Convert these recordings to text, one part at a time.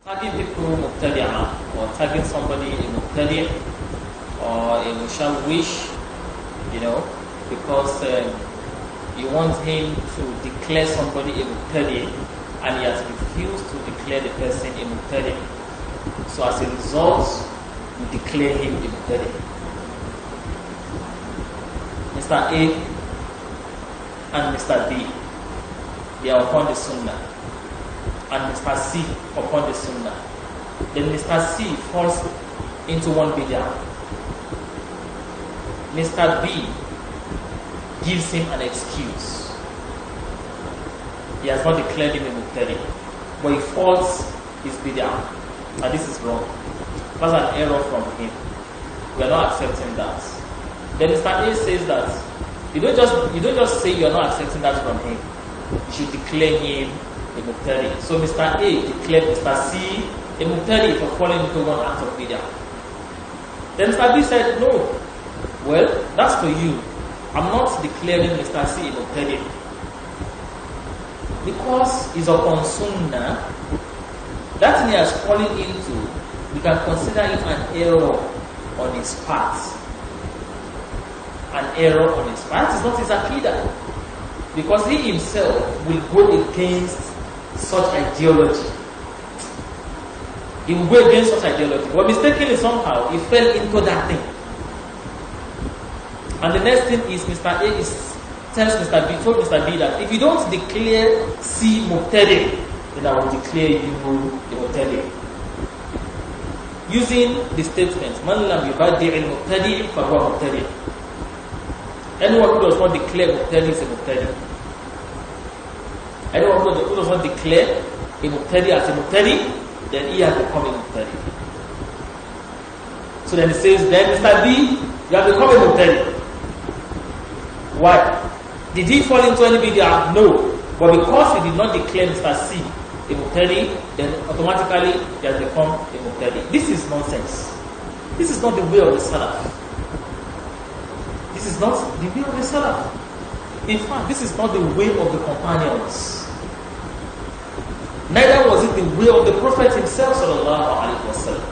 Tagging people mubtadi'ah, or tagging somebody a mubtadi' or a mushawish, because you want him to declare somebody a mubtadi' and he has refused to declare the person a mubtadi'. So as a result, you declare him a mubtadi'. Mr. A and Mr. B, they are upon the Sunnah, and Mr. C upon the Sunnah. Then Mr. C falls into one bid'ah. Mr. B gives him an excuse. He has not declared him a mubtadi', but he faults his bid'ah. And this is wrong. That's an error from him. We are not accepting that. Then Mr. A says that you don't just say you are not accepting that from him. You should declare him a mubtadi'. So Mr. A declared Mr. C a mubtadi' for falling into one act of bid'ah. Then Mr. B said, no. Well, that's for you. I'm not declaring Mr. C a mubtadi'. Because he's upon Sunnah, that thing he has fallen into, we can consider it an error on his part. An error on his part. That is not his aqidah. Because he himself will go against such ideology. He will go against such ideology. But mistakenly somehow, he fell into that thing. And the next thing is Mr. A tells Mr. B, told Mr. B that if you don't declare C mubtadi', then I will declare you a mubtadi'. Using the statement, Man lam yubaddi' al-mubtadi' fa huwa mubtadi'. Anyone who does not declare mubtadi' is a mubtadi'. Anyone who does not declare a mubtadi' as a mubtadi', then he has become a mubtadi'. So then it says, then Mr. B, you have become a mubtadi'. Why? Did he fall into any bid'ah? No. But because he did not declare Mr. C a mubtadi', then automatically he has become a mubtadi'. This is nonsense. This is not the way of the Salaf. This is not the way of the Salaf. In fact, this is not the way of the companions. Neither was it the way of the Prophet himself, sallallahu alaihi wasallam.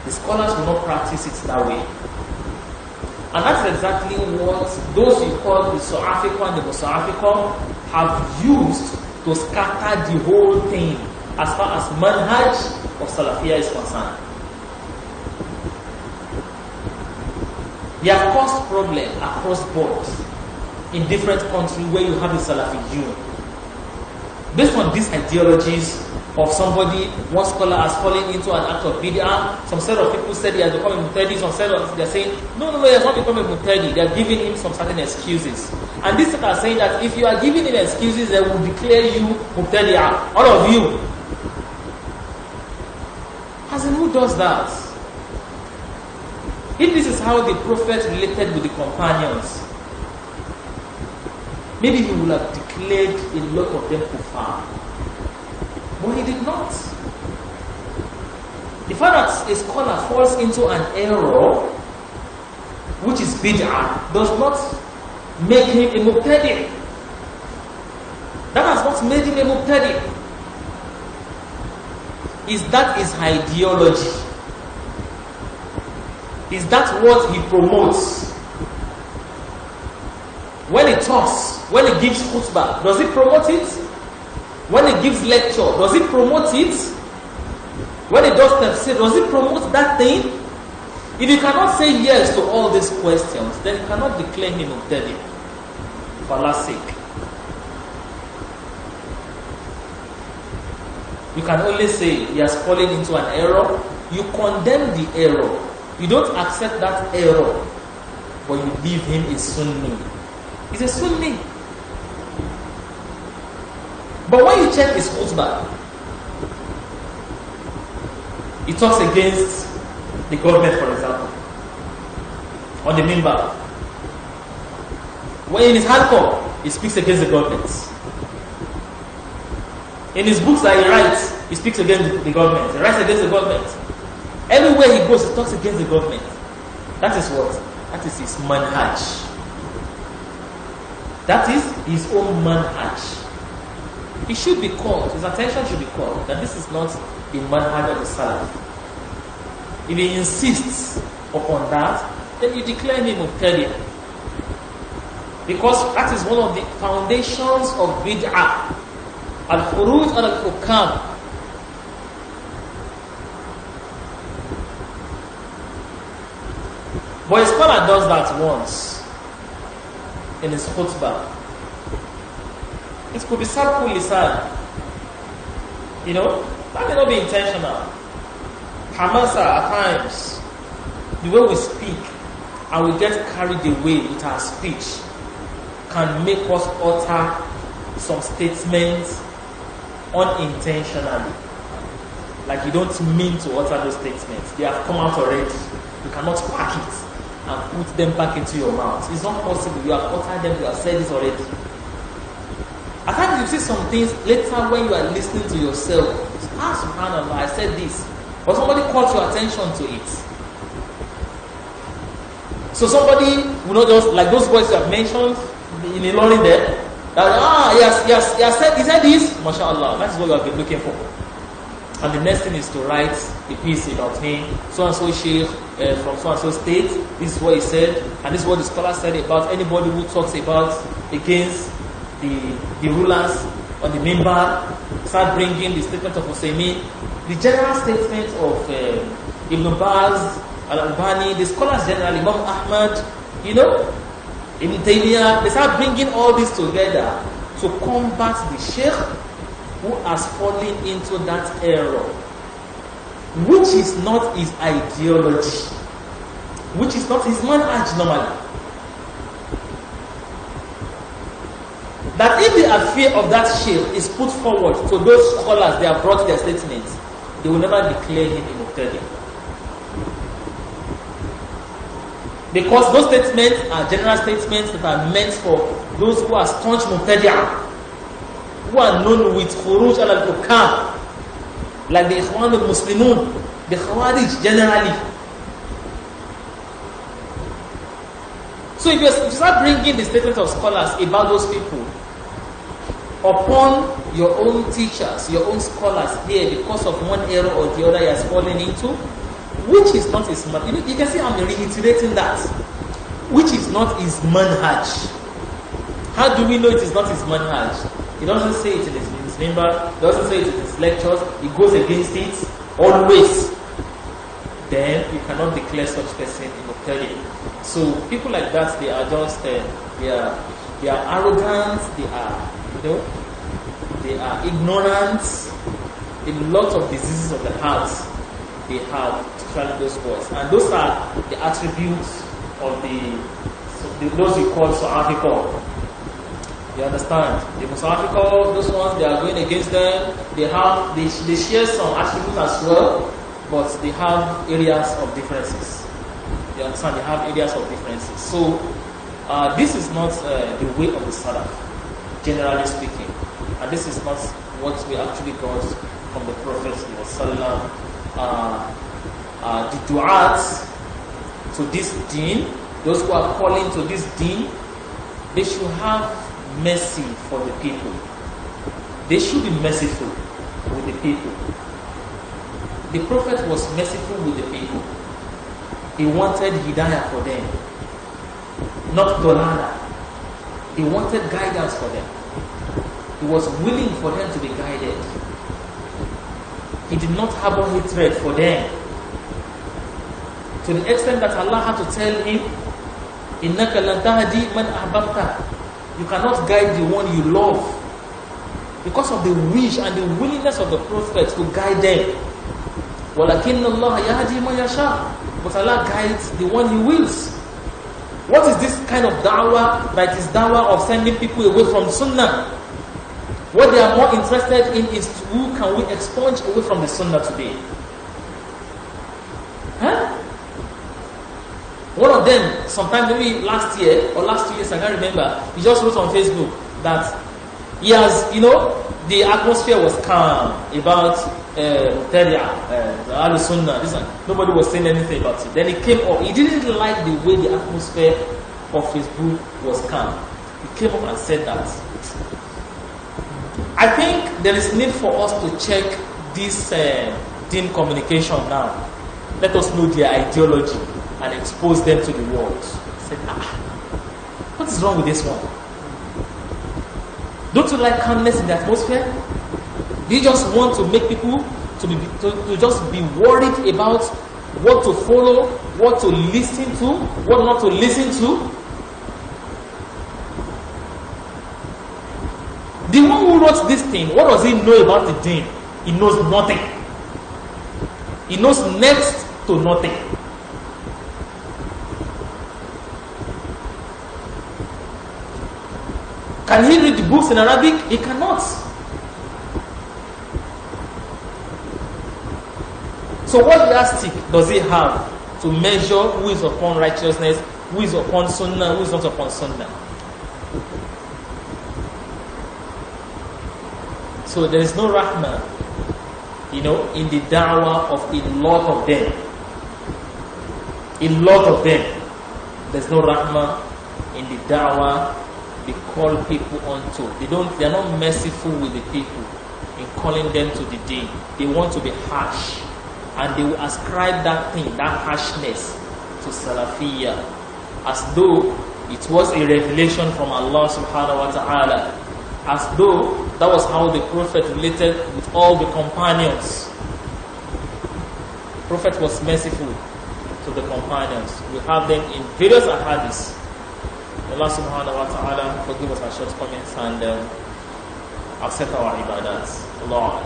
The scholars will not practice it that way. And that's exactly what those you call the Su'afiqah and the Musa'afiqah have used to scatter the whole thing as far as manhaj of Salafiyah is concerned. They have caused problems across board in different countries where you have the Salafiyun. Based on these ideologies of somebody, one scholar has fallen into an act of bid'ah, some set of people said he has become a mubtadi', some set of they're saying, no, he has not become a mubtadi'. They are giving him some certain excuses. And these are saying that if you are giving him excuses, they will declare you mubtadi'ah, all of you. As in, who does that? If this is how the Prophet related with the companions, maybe he would have declared a lot of them kuffar. But he did not. The fact that a scholar falls into an error, which is bid'ah, does not make him a mubtadi'. That has not made him a mubtadi'. Is that his ideology? Is that what he promotes? When he talks, when he gives khutbah, does he promote it? When he gives lecture, does he promote it? When he does tafsir, does he promote that thing? If you cannot say yes to all these questions, then you cannot declare him mubtadi', for Allah's sake. You can only say he has fallen into an error. You condemn the error. You don't accept that error, but you leave him a Sunni. He's a Sunni. But when you check his khutbah, he talks against the government, for example, on the minbar. When in his halqa, he speaks against the government. In his books that he writes, he speaks against the government. He writes against the government. Everywhere he goes, he talks against the government. That is what? That is his manhaj. That is his own manhaj. he should be called, his attention should be called that this is not the manhaj of the Salaf. If he insists upon that, then you declare him mubtadi'. Because that is one of the foundations of bid'ah. Al-khuruj al-hukam. But a scholar does that once in his khutbah. It could be sarful lisan. You know, that may not be intentional. Hamasa at times, the way we speak and we get carried away with our speech can make us utter some statements unintentionally. Like you don't mean to utter those statements. They have come out already. You cannot pack it and put them back into your mouth. It's not possible. You have uttered them, you have said this already. At times you see some things later when you are listening to yourself. Subhanallah, I said this. But somebody calls your attention to it. So somebody, you know, those, like those words you have mentioned in the lorry there, that, he said this, mashallah, that is what you have been looking for. And the next thing is to write a piece about him, so-and-so Sheikh from so-and-so state, this is what he said, and this is what the scholar said about anybody who talks about against the rulers on the minbar, start bringing the statement of Husaymin, the general statement of Ibn Baz, Al-Albani, the scholars generally, Imam Ahmad, you know, Ibn Taymiyyah, they start bringing all this together to combat the Sheikh who has fallen into that error, which is not his ideology, which is not his manhaj normally. That if the affair of that Sheikh is put forward to those scholars, they have brought their statements, they will never declare him a mubtadi'. Because those statements are general statements that are meant for those who are staunch mubtadi'ah, who are known with khuruj al-hukam, like the Ikhwan al-Muslimun, the Khawarij generally. So if you start bringing the statements of scholars about those people upon your own teachers, your own scholars here, because of one error or the other he has fallen into, which is not his manhaj. You can see I'm reiterating that. Which is not his manhaj. How do we know it is not his manhaj? He doesn't say it in his member, he doesn't say it in his lectures, he goes against it always. Then you cannot declare such person in mubtadi'. So people like that, they are just they are arrogant, they are, you know, they are ignorant. A lot of diseases of the heart they have to carry those words, and those are the attributes of those we call Su'afiqah. You understand? The Musafiqah, those ones, they are going against them. They share some attributes as well, but they have areas of differences. You understand? They have areas of differences. So this is not the way of the Salaf, generally speaking, and this is not what we actually got from the Prophet sallallahu. The du'at to this deen, those who are calling to this deen, they should have mercy for the people. They should be merciful with the people. The Prophet was merciful with the people. He wanted hidayah for them, not dolala. He wanted guidance for them. He was willing for them to be guided. He did not harbor hatred for them, to the extent that Allah had to tell him, إِنَّكَ لَن تَهْدِي مَنْ أَحْبَبْتَ. You cannot guide the one you love, because of the wish and the willingness of the Prophet to guide them. وَلَكِنَّ اللَّهَ يَهْدِي مَنْ يَشَاءُ. But Allah guides the one He wills. What is this kind of da'wah? That is da'wah of sending people away from Sunnah. What they are more interested in is who can we expunge away from the Sunnah today. Huh? One of them, sometime maybe last year or last 2 years, I can't remember, he just wrote on Facebook that he has, you know, the atmosphere was calm about Al-Sunnah. Nobody was saying anything about it. Then he came up, he didn't like the way the atmosphere of his book was calm. He came up and said that I think there is need for us to check this deen communication now. Let us know their ideology and expose them to the world. Say, what is wrong with this one? Don't you like calmness in the atmosphere? Do you just want to make people to just be worried about what to follow, what to listen to, what not to listen to? The one who wrote this thing, what does he know about the deen? He knows nothing. He knows next to nothing. Can he read the books in Arabic? He cannot. So what yardstick does he have to measure who is upon righteousness, who is upon Sunnah, who is not upon Sunnah? So there is no rahmah, in the da'wah of a lot of them. A lot of them. There's no rahmah in the da'wah they call people onto. They are not merciful with the people in calling them to the deen. They want to be harsh. And they will ascribe that thing, that harshness, to Salafiyya, as though it was a revelation from Allah subhanahu wa ta'ala, as though that was how the Prophet related with all the companions. The Prophet was merciful to the companions. We have them in various ahadiths. Allah subhanahu wa ta'ala forgive us our shortcomings and accept our ibadats. Allah.